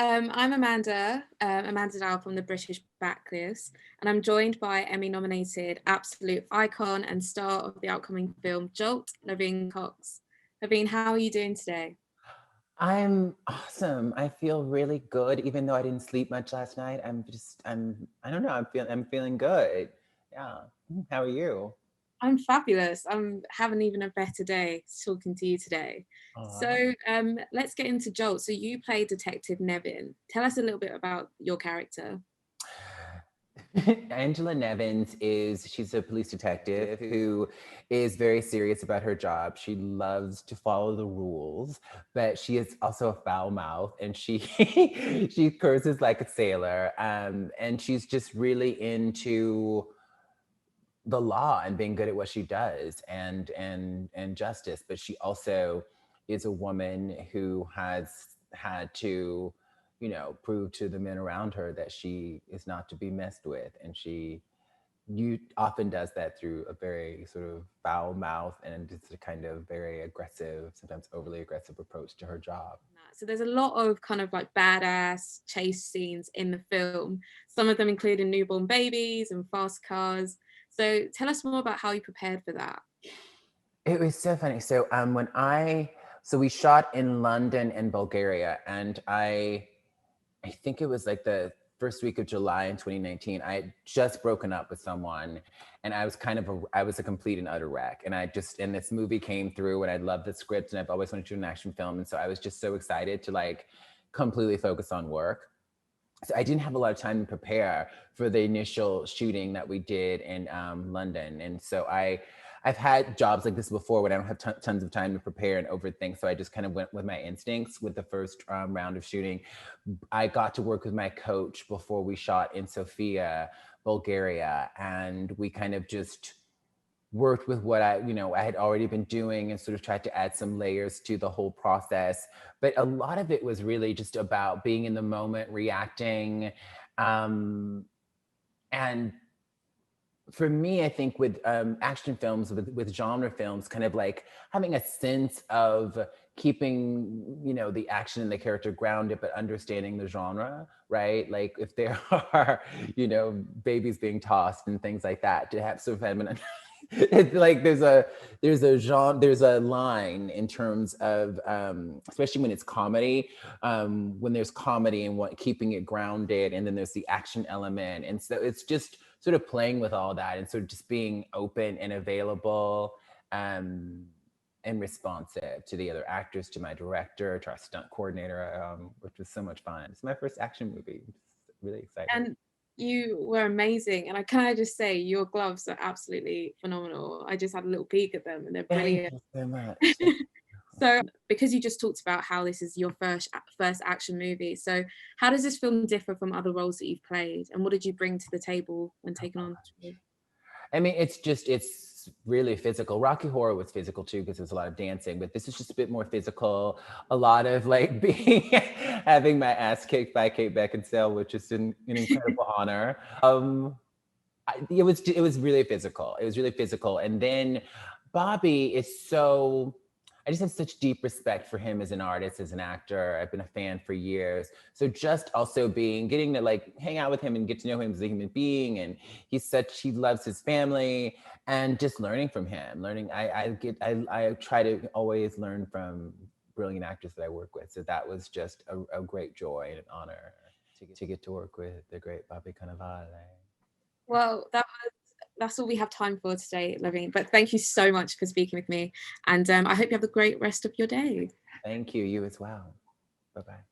I'm Amanda Dow from the British Blacklist, and I'm joined by Emmy-nominated absolute icon and star of the upcoming film Jolt, Laverne Cox. Laverne, how are you doing today? I'm awesome. I feel really good, even though I didn't sleep much last night. I don't know. I'm feeling good. Yeah. How are you? I'm fabulous. I'm having even a better day talking to you today. Aw. So let's get into Jolt. So you play Detective Nevin. Tell us a little bit about your character. Angela Nevins she's a police detective who is very serious about her job. She loves to follow the rules, but she is also a foul mouth and she she curses like a sailor. And she's just really into the law and being good at what she does and justice. But she also is a woman who has had to, prove to the men around her that she is not to be messed with. And she you often does that through a very sort of foul mouth and just a kind of very aggressive, sometimes overly aggressive approach to her job. So there's a lot of kind of like badass chase scenes in the film, some of them including newborn babies and fast cars. So tell us more about how you prepared for that. It was so funny. So we shot in London and Bulgaria, and I think it was like the first week of July in 2019. I had just broken up with someone, and I was a complete and utter wreck. And this movie came through, and I loved the script, and I've always wanted to do an action film, and so I was just so excited to like completely focus on work. So I didn't have a lot of time to prepare for the initial shooting that we did in London, and so I've had jobs like this before when I don't have tons of time to prepare and overthink. So I just kind of went with my instincts with the first round of shooting. I got to work with my coach before we shot in Sofia, Bulgaria, and we kind of just worked with what I had already been doing and sort of tried to add some layers to the whole process. But a lot of it was really just about being in the moment, reacting. Um, and for me, I think with action films, with genre films, kind of like having a sense of keeping, the action and the character grounded, but understanding the genre, right? Like if there are, babies being tossed and things like that, to have sort of have an it's like there's a line in terms of especially when it's comedy, when there's comedy and what keeping it grounded, and then there's the action element, and so it's just sort of playing with all that and sort of just being open and available, um, and responsive to the other actors, to my director, to our stunt coordinator, which was so much fun. It's my first action movie. I'm just really excited. And you were amazing. And can I just say, your gloves are absolutely phenomenal. I just had a little peek at them and they're Thank brilliant. you so much. So, because you just talked about how this is your first action movie, so how does this film differ from other roles that you've played, and what did you bring to the table when taking on this role? I mean, it's really physical. Rocky Horror was physical too because there's a lot of dancing, but this is just a bit more physical. A lot of like being having my ass kicked by Kate Beckinsale, which is an incredible honor. It was really physical. It was really physical, and then Bobby is so. I just have such deep respect for him as an artist, as an actor. I've been a fan for years. So just also getting to like hang out with him and get to know him as a human being, and he loves his family, and just learning from him. I try to always learn from brilliant actors that I work with. So that was just a great joy and an honor to get to work with the great Bobby Cannavale. Well, that's all we have time for today, Laverne. But thank you so much for speaking with me, and I hope you have a great rest of your day. Thank you. You as well. Bye bye.